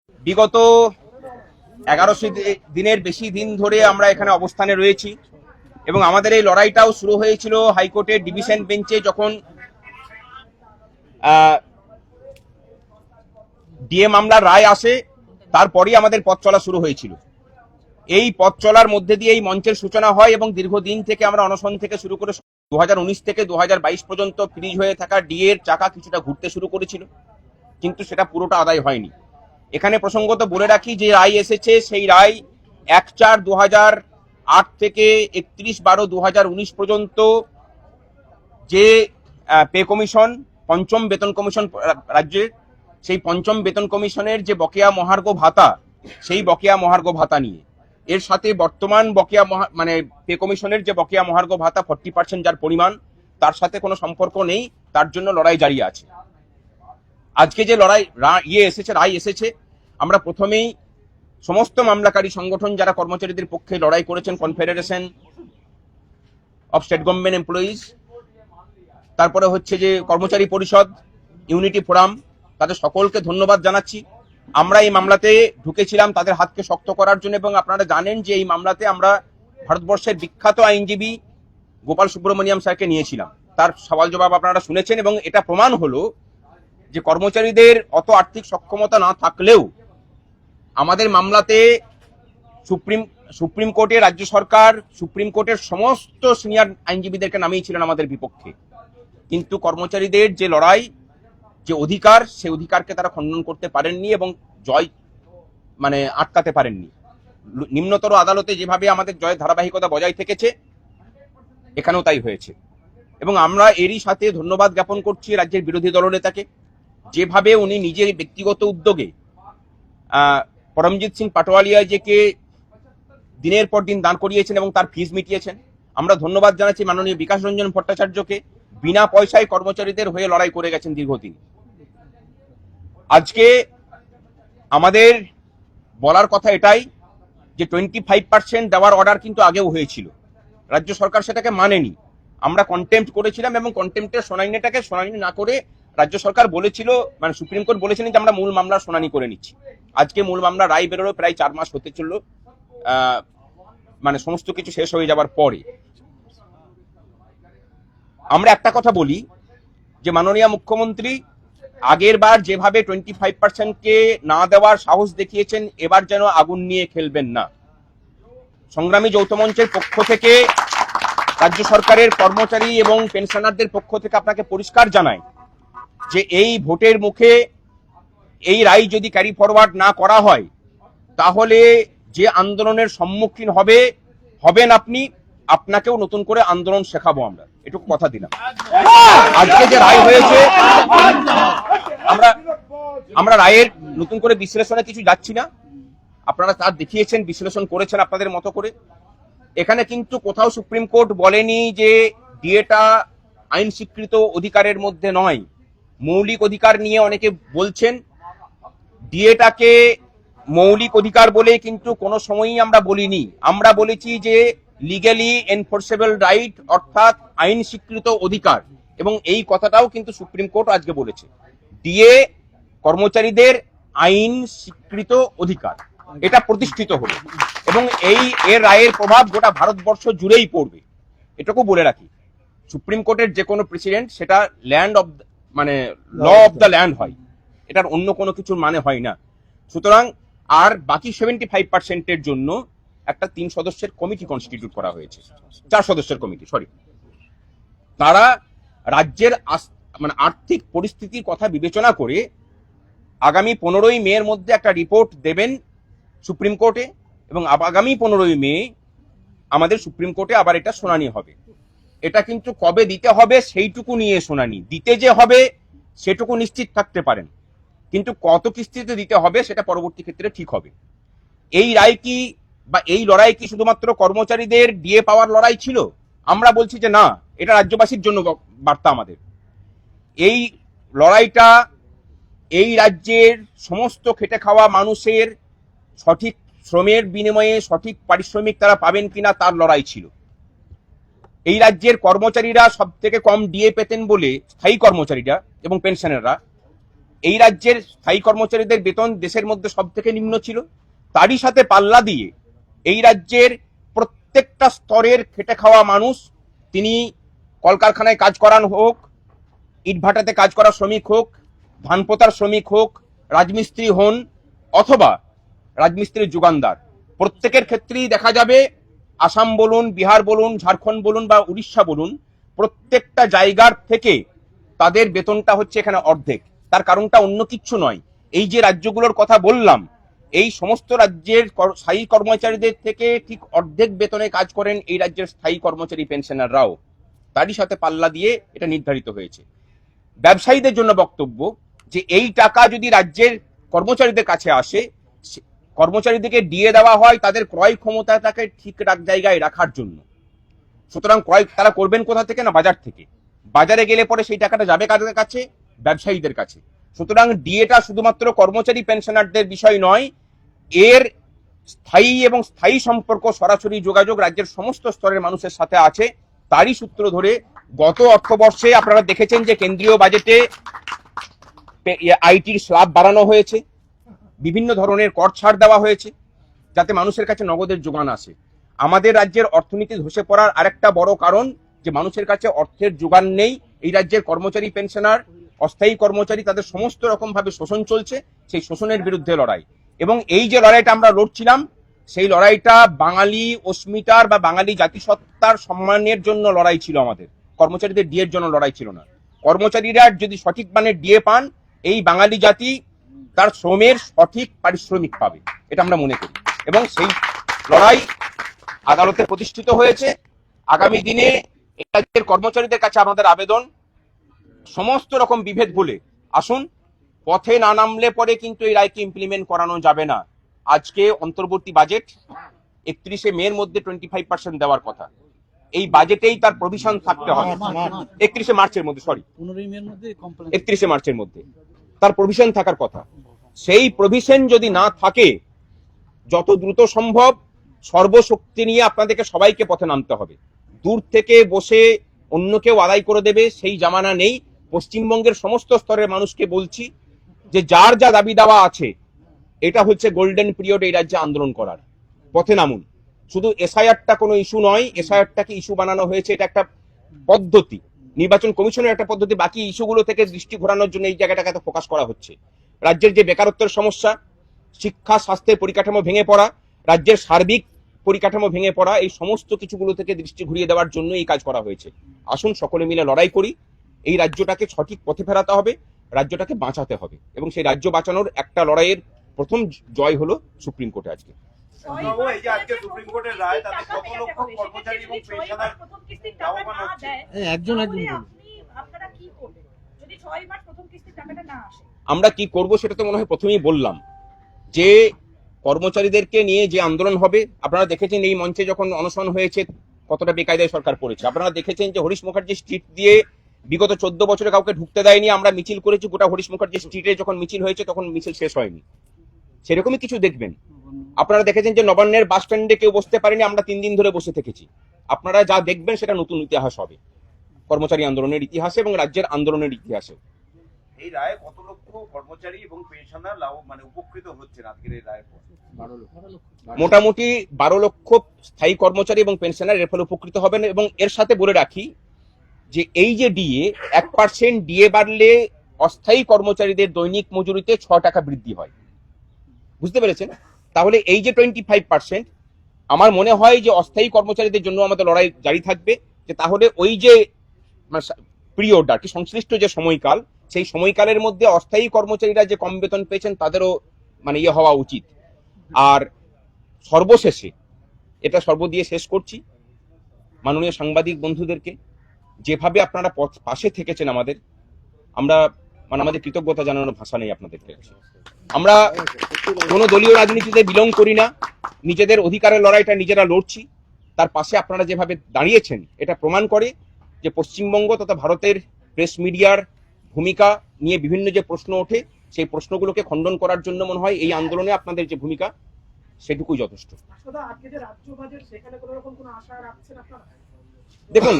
বিগত 1100 দিনের বেশি দিন ধরে আমরা এখানে অবস্থানে রয়েছি এবং আমাদের এই লড়াইটাও শুরু হয়েছিল হাইকোর্টের ডিভিশন বেঞ্চে যখন ডিএ মামলার রায় আসে। তারপরই আমাদের পথ চলা শুরু হয়েছিল। এই পথ চলার মধ্যে দিয়ে এই মঞ্চের সূচনা হয় এবং দীর্ঘদিন থেকে আমরা অনশন থেকে শুরু করে 2019 থেকে 2022 পর্যন্ত ফ্রিজ হয়ে থাকা ডিএ এর চাকা কিছুটা ঘুরতে শুরু করেছিল, কিন্তু সেটা পুরোটা আদায় হয়নি। এখানে প্রসঙ্গত বলে রাখি যে রায় এসেছে, সেই রায় 1/4/2008 থেকে 31/12/2019 পর্যন্ত যে পে কমিশন, পঞ্চম বেতন কমিশন রাজ্যের, সেই পঞ্চম বেতন কমিশনের যে বকেয়া মহার্ঘ ভাতা, সেই বকেয়া মহার্ঘ ভাতা নিয়ে এর সাথে বর্তমান বকেয়া মানে পে কমিশনের যে বকেয়া মহার্ঘ ভাতা 40% যার পরিমাণ, তার সাথে কোনো সম্পর্ক নেই। তার জন্য লড়াই জারি আছে। আজকে যে রায় এসেছে, আমরা প্রথমেই সমস্ত মামলাকারী সংগঠন যারা কর্মচারীদের পক্ষে লড়াই করেছেন, confederation of state government employees, তারপরে হচ্ছে যে কর্মচারী পরিষদ, ইউনিটি ফোরাম, তাদের সকলকে ধন্যবাদ জানাচ্ছি। আমরা এই মামলাতে ঢুকেছিলাম তাদের হাতকে শক্ত করার জন্য, এবং আপনারা জানেন যে এই মামলাতে আমরা ভারতবর্ষের বিখ্যাত আইনজীবী গোপাল সুব্রমণিয়াম স্যারকে নিয়েছিলাম। তার সওয়াল জবাব আপনারা শুনেছেন এবং এটা প্রমাণ হলো যে কর্মচারীদের অত আর্থিক সক্ষমতা না থাকলেও আমাদের মামলাতে সুপ্রিম কোর্টে রাজ্য সরকার, সুপ্রিম কোর্টের সমস্ত সিনিয়র আইনজীবীদেরকে নামিয়েছিলেন আমাদের বিপক্ষে। কিন্তু কর্মচারীদের যে লড়াই, যে অধিকার, সেই অধিকারকে তারা খণ্ডন করতে পারেননি এবং জয় মানে আটকাতে পারেননি। নিম্নতর আদালতে যেভাবে আমাদের জয়ের ধারাবাহিকতা বজায় থেকেছে, এখানেও তাই হয়েছে। এবং আমরা এরই সাথে ধন্যবাদ জ্ঞাপন করছি রাজ্যের বিরোধী দলনেতাকে, যেভাবে উনি নিজের ব্যক্তিগত উদ্যোগে পরমজিৎ সিং পাটোয়ারিয়াজিকে দিনের পর দিন দান করিয়েছেন এবং তার ফিস মিটিয়েছেন। আমরা ধন্যবাদ জানাচ্ছি মাননীয় বিকাশ রঞ্জন ভট্টাচার্যকে, বিনা পয়সায় কর্মচারীদের হয়ে লড়াই করে গেছেন দীর্ঘদিন। আজকে আমাদের বলার কথা এটাই যে 25% দেওয়ার অর্ডার কিন্তু আগেও হয়েছিল, রাজ্য সরকার সেটাকে মানেনি। আমরা কন্টেম্প্ট করেছিলাম এবং কন্টেম্প্টের শুনানিটাকে শুনানি না করে রাজ্য সরকার বলেছিল, মানে সুপ্রিম কোর্ট বলেছিলেন যে আমরা মূল মামলার শুনানি করে নিচ্ছি। আজকে মূল মামলা রায় বেরোলো প্রায় 4 মাস হতে চলল, মানে সমস্ত কিছু শেষ হয়ে যাবার পরে। আমরা একটা কথা বলি যে মাননীয় মুখ্যমন্ত্রী আগের বার যেভাবে 25%কে না দেওয়ার সাহস দেখিয়েছেন, এবার যেন আগুন নিয়ে খেলবেন না। সংগ্রামী যৌথ মঞ্চের পক্ষ থেকে, রাজ্য সরকারের কর্মচারী এবং পেনশনারদের পক্ষ থেকে আপনাকে পরিষ্কার জানাই যে এই ভোটের মুখে এই রায় যদি ক্যারি ফরওয়ার্ড না করা হয়, তাহলে যে আন্দোলনের সম্মুখীন হবেন আপনি, আপনাকেও নতুন করে আন্দোলন শেখাবো আমরা, এটুকু কথা দিলাম। আজকে যে রায় হয়েছে, আমরা রায়ের নতুন করে বিশ্লেষণে কিছু যাচ্ছি না। আপনারা তার দেখিয়েছেন, বিশ্লেষণ করেছেন আপনাদের মতো করে। এখানে কিন্তু কোথাও সুপ্রিম কোর্ট বলেনি যে ডিএটা আইন স্বীকৃত অধিকারের মধ্যে নয়। মৌলিক অধিকার নিয়ে অনেকে বলছেন, ডিএটাকে মৌলিক অধিকার বলে কিন্তু কোনো সময়ই আমরা বলিনি। আমরা বলেছি যে লিগ্যালি এনফোর্সেবল রাইট, অর্থাৎ আইন স্বীকৃত অধিকার, এবং এই কথাটাও কিন্তু সুপ্রিম কোর্ট আজকে বলেছে। ডিএ কর্মচারীদের আইন স্বীকৃত অধিকার, এটা প্রতিষ্ঠিত হলো এবং এর রায়ের প্রভাব গোটা ভারতবর্ষ জুড়েই পড়বে, এটুকু বলে রাখি। সুপ্রিম কোর্টের যে কোনো প্রেসিডেন্ট, সেটা ল্যান্ড অফ মানে ল অফ দ্য ল্যান্ড হয়, এটার অন্য কোনো কিছুর মানে হয় না। সুতরাং আর বাকি 75%-এর জন্য একটা 3 সদস্যের কমিটি কনস্টিটিউট করা হয়েছে, 4 সদস্যের কমিটি, সরি। তারা রাজ্যের মানে আর্থিক পরিস্থিতির কথা বিবেচনা করে আগামী 15ই মে এর মধ্যে একটা রিপোর্ট দেবেন সুপ্রিম কোর্টে, এবং আগামী 15ই মে আমাদের সুপ্রিম কোর্টে আবার এটা শুনানি হবে। এটা কিন্তু কবে দিতে হবে সেইটুকু নিয়ে শুনানি, দিতে যে হবে সেটুকু নিশ্চিত থাকতে পারেন, কিন্তু কত কিস্তিতে দিতে হবে সেটা পরবর্তী ক্ষেত্রে ঠিক হবে। এই রায় কি বা এই লড়াই কি শুধুমাত্র কর্মচারীদের ডিএ পাওয়ার লড়াই ছিল? আমরা বলছি যে না, এটা রাজ্যবাসীর জন্য বার্তা আমাদের। এই লড়াইটা এই রাজ্যের সমস্ত খেটে খাওয়া মানুষের সঠিক শ্রমের বিনিময়ে সঠিক পারিশ্রমিক তারা পাবেন কিনা তার লড়াই ছিল। এই রাজ্যের কর্মচারীরা সব থেকে কম ডিএ পেতেন বলে, স্থায়ী কর্মচারীরা এবং পেনশনাররা, এই রাজ্যের স্থায়ী কর্মচারীদের বেতন দেশের মধ্যে সব থেকে নিম্ন ছিল। তারই সাথে পাল্লা দিয়ে এই রাজ্যের প্রত্যেকটা স্তরের খেটে খাওয়া মানুষ, তিনি কলকারখানায় কাজ করান হোক, ইটভাটাতে কাজ করা শ্রমিক হোক, ধান পোতার শ্রমিক হোক, রাজমিস্ত্রি হন অথবা রাজমিস্ত্রির যোগানদার, প্রত্যেকের ক্ষেত্রেই দেখা যাবে আসাম বলুন, বিহার বলুন, ঝাড়খণ্ড বলুন বা উড়িষ্যা বলুন, প্রত্যেকটা জায়গার থেকে তাদের বেতনটা হচ্ছে এখানে অর্ধেক। তার কারণটা অন্য কিচ্ছু নয়, এই যে রাজ্যগুলোর কথা বললাম, এই সমস্ত রাজ্যের স্থায়ী কর্মচারীদের থেকে ঠিক অর্ধেক বেতনে কাজ করেন এই রাজ্যের স্থায়ী কর্মচারী পেনশনাররাও। তারই সাথে পাল্লা দিয়ে এটা নির্ধারিত হয়েছে। ব্যবসায়ীদের জন্য বক্তব্য যে এই টাকা যদি রাজ্যের কর্মচারীদের কাছে আসে, কর্মচারীদেরকে দিয়ে দেওয়া হয় তাদের ক্রয় ক্ষমতাটাকে ঠিক জায়গায় রাখার জন্য। সুতরাং ক্রয় তারা করবেন কোথা থেকে? না, বাজার থেকে। বাজারে গেলে পরে সেই টাকাটা যাবে কাদের কাছে? ব্যবসায়ীদের কাছে। সুতরাং ডিএটা শুধুমাত্র কর্মচারী পেনশনারদের বিষয় নয়, এর স্থায়ী এবং স্থায়ী সম্পর্ক, সরাসরি যোগাযোগ রাজ্যের সমস্ত স্তরের মানুষের সাথে আছে। তারই সূত্র ধরে গত অর্থবর্ষে আপনারা দেখেছেন যে কেন্দ্রীয় বাজেটে আইটির স্ল্যাব বাড়ানো হয়েছে, বিভিন্ন ধরনের কর ছাড় দেওয়া হয়েছে, যাতে মানুষের কাছে নগদের যোগান আসে। আমাদের রাজ্যের অর্থনীতি ধসে পড়ার আরেকটা বড় কারণ যে মানুষের কাছে অর্থের যোগান নেই। এই রাজ্যের কর্মচারী পেনশনার, অস্থায়ী কর্মচারী, তাদের সমস্ত রকম ভাবে শোষণ চলছে। সেই শোষণের বিরুদ্ধে লড়াই, এবং এই যে লড়াইটা আমরা লড়ছিলাম, সেই লড়াইটা বাঙালি অস্মিতার বা বাঙালি জাতিসত্তার সম্মানের জন্য লড়াই ছিল। আমাদের কর্মচারীদের ডিএর জন্য লড়াই ছিল না। কর্মচারীরা যদি সঠিক মানের ডিএ পান, এই বাঙালি জাতি তার শ্রমের সঠিক পারিশ্রমিক পাবে, এটা আমরা মনে করি, এবং সেই লড়াই আদালতে প্রতিষ্ঠিত হয়েছে। আগামী দিনে এই রাজ্যের কর্মচারীদের কাছে আমাদের আবেদন, সমস্ত রকম বিভেদ ভুলে আসুন। পথে না নামলে পরে কিন্তু এই রায়কে ইমপ্লিমেন্ট করানো যাবে না। আজকে অন্তর্বর্তী বাজেট 31শে মের মধ্যে 25% দেওয়ার কথা। এই বাজেটেই তার প্রভিশন থাকতে হবে। 31শে মার্চের মধ্যে, সরি 31শে মার্চের মধ্যে তার প্রভিশন থাকার কথা। সেই প্রভিশন যদি না থাকে, যত দ্রুত সম্ভব সর্বশক্তি নিয়ে আপনাদেরকে সবাইকে পথে নামতে হবে। দূর থেকে বসে অন্য কেউ আদায় করে দেবে সেই জামানা নেই। পশ্চিমবঙ্গের সমস্ত স্তরের মানুষকে বলছি যে যার যা দাবি দাওয়া আছে, এটা হচ্ছে গোল্ডেন পিরিয়ড এই রাজ্যে আন্দোলন করার। পথে নামুন। শুধু এসআইআরটা কোনো ইস্যু নয়, এসআইআরটাকে ইস্যু বানানো হয়েছে, এটা একটা পদ্ধতি, নির্বাচন কমিশনের একটা পদ্ধতি। বাকি ইস্যুগুলো থেকে দৃষ্টি ঘোরানোর জন্য এই জায়গাটাকে এত ফোকাস করা হচ্ছে। রাজ্যের যে বেকারত্বের সমস্যা, শিক্ষা স্বাস্থ্যের পরিকাঠামো ভেঙে পড়া, রাজ্যের সার্বিক পরিকাঠামো ভেঙে পড়া, এই সমস্ত কিছুগুলো থেকে দৃষ্টি ঘুরিয়ে দেওয়ার জন্য এই কাজ করা হয়েছে। আসুন সকলে মিলে লড়াই করি। এই রাজ্যটাকে সঠিক পথে ফেরাতে হবে, রাজ্যটাকে বাঁচাতে হবে, এবং সেই রাজ্য বাঁচানোর একটা লড়াইয়ের প্রথম জয় হলো সুপ্রিম কোর্টে আজকে। আমরা কি করব সেটা তো মনে হয় প্রথমেই বললাম, যে কর্মচারীদেরকে নিয়ে যে আন্দোলন হবে। আপনারা দেখেছেন এই মঞ্চে যখন অনশন হয়েছে কতটা বেকায়দায় সরকার পড়েছে। আপনারা দেখেছেন যে হরিশ মুখার্জি স্ট্রিট দিয়ে বিগত 14 বছরে কাউকে ঢুকতে দেয়নি। আমরা মিছিল করেছি গোটা হরিশ মুখার্জি স্ট্রিটে, যখন মিছিল হয়েছে তখন মিছিল শেষ হয়নি। সেরকমই কিছু দেখবেন। আপনারা দেখেছেন যে নবান্নের বাস স্ট্যান্ডে কেউ বসতে পারেনি, আমরা 3 দিন ধরে বসে থেকেছি। আপনারা যা দেখবেন সেটা নতুন ইতিহাস হবে, কর্মচারী আন্দোলনের ইতিহাসে এবং রাজ্যের আন্দোলনের ইতিহাসে। এই রায়ে কত লক্ষ কর্মচারী এবং পেনশনার উপকৃত হচ্ছেন আজকের এই রায়ের পর? মোটামুটি 12 লক্ষ স্থায়ী কর্মচারী এবং পেনশনার এর ফলে উপকৃত হবেন। এবং এর সাথে বলে রাখি যে এই যে ডিএ, 1% ডিএ বাড়লে অস্থায়ী কর্মচারীদের দৈনিক মজুরিতে 6 টাকা বৃদ্ধি হয়। বুঝতে পেরেছেন? তাহলে এই যে 25%, আমার মনে হয় যে অস্থায়ী কর্মচারীদের জন্য আমাদের লড়াই জারি থাকবে। যে তাহলে ওই যে পিরিয়ড আর কি, সংশ্লিষ্ট যে সময়কাল, সেই সময়কালের মধ্যে অস্থায়ী কর্মচারীরা যে কম বেতন পেয়েছেন তাদেরও হওয়া উচিত। আর সর্বশেষে এটা দিয়ে শেষ করছি, মাননীয় সাংবাদিক বন্ধুদেরকে, যেভাবে আপনারা পাশে থেকেছেন আমাদের, আমরা আমাদের কৃতজ্ঞতা জানানোর ভাষা নেই আপনাদেরকে। আমরা কোনো দলীয় রাজনীতিতে বিলং করি না, নিজেদের অধিকারের লড়াইটা নিজেরা লড়ছি। তার পাশে আপনারা যেভাবে দাঁড়িয়েছেন, এটা প্রমাণ করে যে পশ্চিমবঙ্গ তথা ভারতের প্রেস মিডিয়ার ভূমিকা নিয়ে বিভিন্ন যে প্রশ্ন ওঠে, সেই প্রশ্নগুলোকে খণ্ডন করার জন্য মনে হয় এই আন্দোলনে আপনাদের যে ভূমিকা, সেটুকুই যথেষ্ট। দেখুন,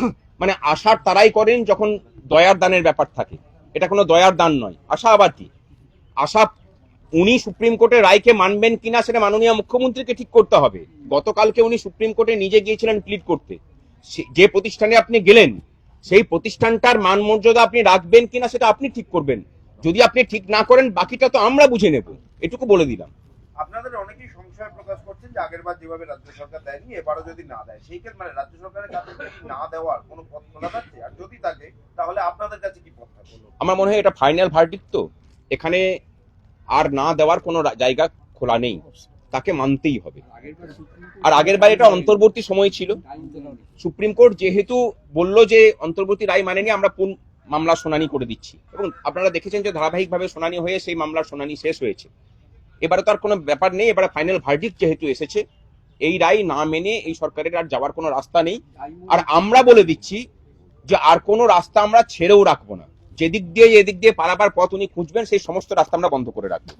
আশা তারাই করেন যখন দয়ার দানের ব্যাপার থাকে। এটা কোনো দয়ার দান নয়। আশা আবার কি, আশা উনি সুপ্রিম কোর্টের রায়কে মানবেন কিনা সেটা মাননীয় মুখ্যমন্ত্রীকে ঠিক করতে হবে। গতকালকে উনি সুপ্রিম কোর্টে নিজে গিয়েছিলেন প্লিড করতে। যে প্রতিষ্ঠানে আপনি গেলেন সেই প্রতিষ্ঠানটার মান মর্যাদা আপনি রাখবেন কিনা সেটা আপনি ঠিক করবেন। যদি আপনি ঠিক না করেন বাকিটা তো আমরা বুঝে নেব, এটুকু বলে দিলাম। আপনাদের অনেকেই সংশয় প্রকাশ করছেন যে আগেরবার যেভাবে রাজ্য সরকার দেয়নি এবারও যদি না দেয়, সেই ক্ষেত্রে মানে রাজ্য সরকারের কাছে কি না দেওয়ার কোনো পথ খোলা থাকছে, আর যদি থাকে তাহলে আপনাদের কাছে কি পথ থাকবে? আমার মনে হয় এটা ফাইনাল ভার্ডিক্ট, তো এখানে আর না দেওয়ার কোনো জায়গা খোলা নেই, তাকে মানতেই হবে। আর আগের বার এটা অন্তর্বর্তী সময় ছিল, সুপ্রিম কোর্ট যেহেতু বলল যে অন্তর্বর্তী রায় মানেনি, আমরা মামলা শুনানি করে দিচ্ছি, এবং আপনারা দেখেছেন যে ধারাবাহিকভাবে শুনানি হয়ে সেই মামলার শুনানি শেষ হয়েছে। এবারে তো আর কোনো ব্যাপার নেই, এবারে ফাইনাল ভার্ডিক্ট যেহেতু এসেছে, এই রায় না মেনে এই সরকারের আর যাওয়ার কোনো রাস্তা নেই। আর আমরা বলে দিচ্ছি যে আর কোনো রাস্তা আমরা ছেড়েও রাখবো না। যেদিক দিয়ে এদিক দিয়ে পারাবার পথ উনি খুঁজবেন সেই সমস্ত রাস্তা আমরা বন্ধ করে রাখবো।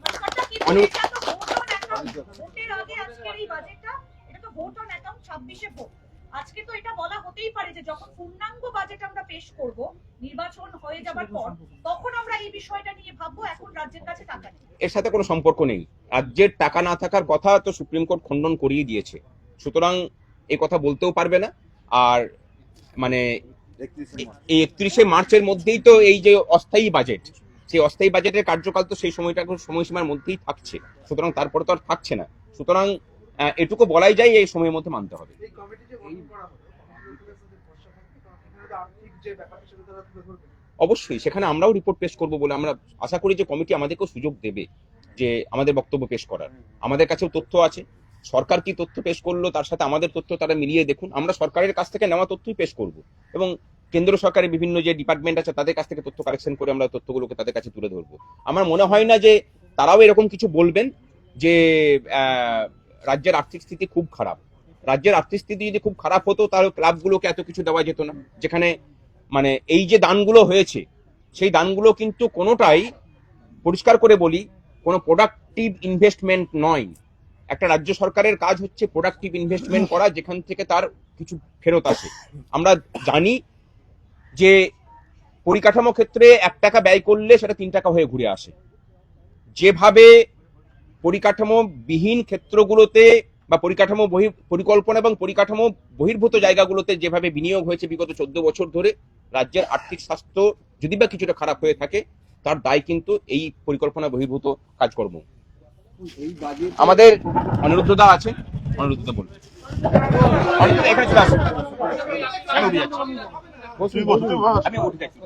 আজকে তো এটা বলা হতেই পারে যে যখন পূর্ণাঙ্গ বাজেট আমরা পেশ করব নির্বাচন হয়ে যাবার পর, তখন আমরা এই বিষয়টা নিয়ে ভাববো। এখন রাজ্যের কাছে টাকা নেই, এর সাথে কোনো সম্পর্ক নেই। রাজ্যের টাকা না থাকার কথা তো সুপ্রিম কোর্ট খণ্ডন করিয়ে দিয়েছে, সুতরাং এই কথা বলতেও পারবে না। আর মানে এই 31শে মার্চের মধ্যেই তো এই যে অস্থায়ী বাজেট, সেই অস্থায়ী বাজেটের কার্যকাল তো সেই সময়সীমার মধ্যেই থাকছে, সুতরাং তারপরে তো আর থাকছে না। সুতরাং এটুকু বলাই যায় এই সময়ের মধ্যে মানতে হবে। অবশ্যই সেখানে আমরাও রিপোর্ট পেশ করব বলে আমরা আশা করি যে কমিটি আমাদেরকেও সুযোগ দেবে যে আমাদের বক্তব্য পেশ করার। আমাদের কাছেও তথ্য আছে, সরকার কি তথ্য পেশ করলো তার সাথে আমাদের তথ্য তারা মিলিয়ে দেখুন। আমরা সরকারের কাছ থেকে নেওয়া তথ্যই পেশ করব, এবং কেন্দ্র সরকারের বিভিন্ন যে ডিপার্টমেন্ট আছে তাদের কাছ থেকে তথ্য কালেকশন করে আমরা তথ্যগুলোকে তাদের কাছে তুলে ধরবো। আমার মনে হয় না যে তারাও এরকম কিছু বলবেন যে রাজ্যের আর্থিক স্থিতি খুব খারাপ। রাজ্যের আর্থিক স্থিতি যদি খুব খারাপ হতো তাহলে ক্লাবগুলোকে এত কিছু দেওয়া যেত না। যেখানে মানে এই যে দানগুলো হয়েছে সেই দানগুলো কিন্তু কোনোটাই, পরিষ্কার করে বলি, কোনো প্রোডাক্টিভ ইনভেস্টমেন্ট নয়। একটা রাজ্য সরকারের কাজ হচ্ছে প্রোডাক্টিভ ইনভেস্টমেন্ট করা, যেখান থেকে তার কিছু ফেরত আসে। আমরা জানি যে পরিকাঠামো ক্ষেত্রে 1 টাকা ব্যয় করলে সেটা 3 টাকা হয়ে ঘুরে আসে। যেভাবে পরিকাঠামো বিহীন ক্ষেত্রগুলোতে বা পরিকাঠামো পরিকল্পনা এবং পরিকাঠামো বহির্ভূত জায়গাগুলোতে যেভাবে বিনিয়োগ হয়েছে বিগত 14 বছর ধরে, রাজ্যের আর্থিক স্বাস্থ্য যদি বা কিছুটা খারাপ হয়ে থাকে তার দায় কিন্তু এই পরিকল্পনা বহির্ভূত কাজকর্ম। আমাদের অনিরুদ্ধদা আছে, অনিরুদ্ধদা বলুন। এখানে চলে আসুন, আমি উঠে যাচ্ছি।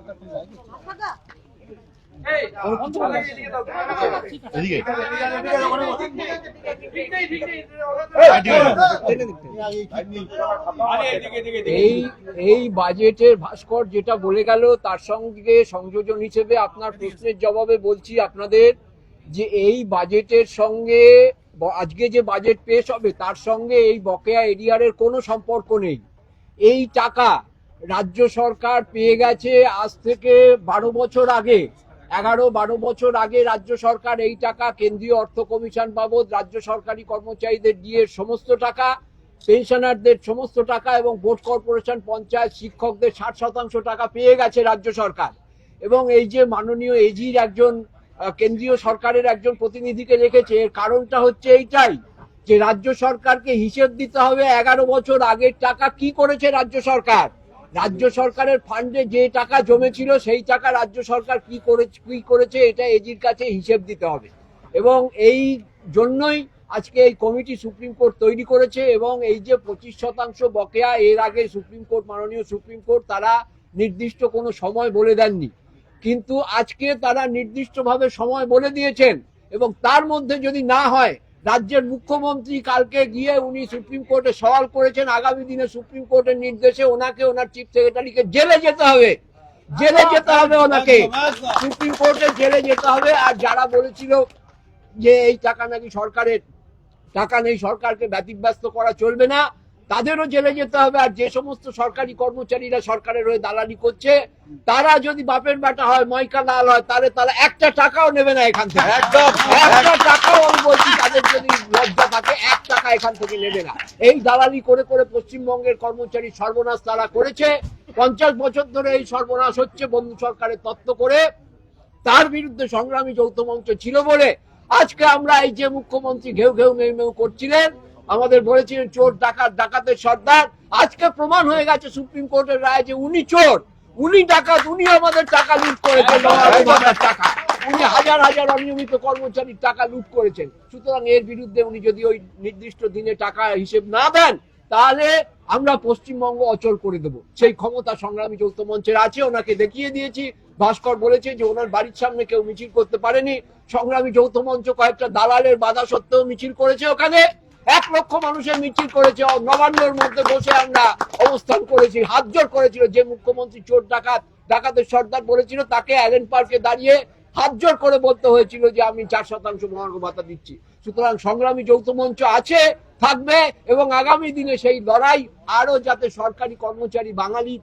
এই বাজেটের ভাস্কর যেটা বলে গেল তার সঙ্গে সংযোজন হিসেবে আপনার প্রশ্নের জবাবে বলছি আপনাদের যে এই বাজেটের সঙ্গে আজকে যে বাজেট পেশ হবে তার সঙ্গে এই বকেয়া এরিয়ারের কোনো সম্পর্ক নেই। এই টাকা রাজ্য সরকার পেয়ে গেছে আজ থেকে 12 বছর আগে, 11-12 বছর আগে রাজ্য সরকার এই টাকা কেন্দ্রীয় অর্থ কমিশন বাবদ রাজ্য সরকারি কর্মচারীদের দিয়ে সমস্ত টাকা, পেনশনারদের সমস্ত টাকা এবং বোর্ড কর্পোরেশন পঞ্চায়েত শিক্ষকদের 60% টাকা পেয়ে গেছে রাজ্য সরকার। এবং এই যে মাননীয় এজির একজন কেন্দ্রীয় সরকারের একজন প্রতিনিধিকে রেখেছে, এর কারণটা হচ্ছে এইটাই যে রাজ্য সরকারকে হিসেব দিতে হবে 11 বছর আগের টাকা কি করেছে রাজ্য সরকার। রাজ্য সরকারের ফান্ডে যে টাকা জমেছিল সেই টাকা রাজ্য সরকার কি করেছে এটা এজির কাছে হিসেব দিতে হবে। এবং এই জন্যই আজকে এই কমিটি সুপ্রিম কোর্ট তৈরি করেছে। এবং এই যে 25% বকেয়া, এর আগে সুপ্রিম কোর্ট, মাননীয় সুপ্রিম কোর্ট তারা নির্দিষ্ট কোনো সময় বলে দেননি, কিন্তু আজকে তারা নির্দিষ্টভাবে সময় বলে দিয়েছেন। এবং তার মধ্যে যদি না হয়, রাজ্যের মুখ্যমন্ত্রী কালকে গিয়ে উনি সুপ্রিম কোর্টে সওয়াল করেছেন, আগামী দিনে সুপ্রিম কোর্টের নির্দেশে ওনাকে, ওনার চিফ সেক্রেটারিকে জেলে যেতে হবে, জেলে যেতে হবে, ওনাকে সুপ্রিম কোর্টে জেলে যেতে হবে। আর যারা বলেছিল যে এই টাকা নাকি সরকারের টাকা নেই, সরকারকে ব্যতিব্যস্ত করা চলবে না, তাদেরও জেলে যেতে হবে। আর যে সমস্ত সরকারি কর্মচারীরা সরকারের হয়ে দালালি করছে তারা যদি বাপের বেটা হয়, ময়কা লাল হয়, তাহলে তারা 1 টাকাও নেবে না এখান থেকে। একদম 1 টাকাও, আমি বলছি তাদের যদি লজ্জা থাকে 1 টাকা এখান থেকে নেবে না। এই দালালি করে করে পশ্চিমবঙ্গের কর্মচারী সর্বনাশ তারা করেছে। 50 বছর ধরে এই সর্বনাশ হচ্ছে বন্ধু সরকারের তত্ত্ব করে। তার বিরুদ্ধে সংগ্রামী যৌথ মঞ্চ ছিল বলে আজকে আমরা এই যে মুখ্যমন্ত্রী ঘেউ ঘেউ মেউ মেউ করছিলেন, আমাদের বলেছিলেন চোর ডাকাত, ডাকাতের সর্দার, আজকে প্রমাণ হয়ে গেছে সুপ্রিম কোর্টের রায় যে উনি চোর, উনি ডাকাত, উনি আমাদের টাকা লুট করেছেন, টাকা উনি হাজার হাজার অনিয়মিত কর্মচারীর টাকা লুট করেছেন। সুতরাং এর বিরুদ্ধে উনি যদি ওই নির্দিষ্ট দিনে টাকা হিসেব না দেন তাহলে আমরা পশ্চিমবঙ্গ অচল করে দেব। সেই ক্ষমতা সংগ্রামী যৌথ মঞ্চের আছে, ওনাকে দেখিয়ে দিয়েছি। ভাস্কর বলেছে যে ওনার বাড়ির সামনে কেউ মিছিল করতে পারেনি, সংগ্রামী যৌথ মঞ্চ কয়েকটা দালালের বাধা সত্ত্বেও মিছিল করেছে, ওখানে 1 লক্ষ মানুষের মিছিল করেছে, নবান্নর মধ্যে বসে আমরা অবস্থান করেছি, হাত জোর করেছিল। যে মুখ্যমন্ত্রী চোর ডাকাত, ডাকাতের সর্দার বলেছিল তাকে অ্যালেন পার্কে দাঁড়িয়ে হাত জোর করে বলতে হয়েছিল যে আমি 4% মহার্ঘ ভাতা দিচ্ছি। সুতরাং সংগ্রামী যৌথ মঞ্চ আছে, থাকবে, এবং আগামী দিনে সেই লড়াই আরো যাতে সরকারি কর্মচারী, বাঙালি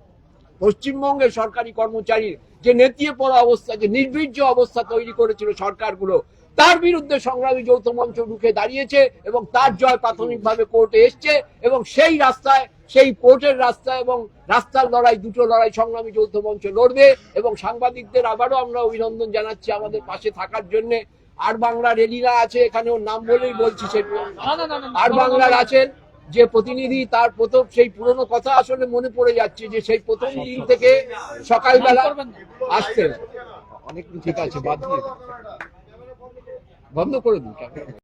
পশ্চিমবঙ্গের সরকারি কর্মচারীর যে নেতিয়ে পড়া অবস্থা, যে নির্বীর্য অবস্থা তৈরি করেছিল সরকারগুলো, তার বিরুদ্ধে সংগ্রামী যৌথ মঞ্চ রুখে দাঁড়িয়েছে এবং তার জয় প্রাথমিকভাবে কোর্টে এসছে। এবং সেই রাস্তায়, সেই কোর্টের রাস্তায় এবং রাস্তার লড়াই, দুটো লড়াই সংগ্রামী যৌথ মঞ্চ লড়বে। এবং সাংবাদিকদের আবারও আমরা অভিনন্দন জানাচ্ছি আমাদের পাশে থাকার জন্য। আর বাংলার এলিনা আছে, এখানে ওর নাম বলেই বলছি, সে আর বাংলার আছেন যে প্রতিনিধি, তার প্রথম সেই পুরনো কথা আসলে মনে পড়ে যাচ্ছে যে সেই প্রথম দিন থেকে সকালবেলা আসতেন। অনেক ঠিক আছে, বাদ দিয়ে বন্ধ করে দিন।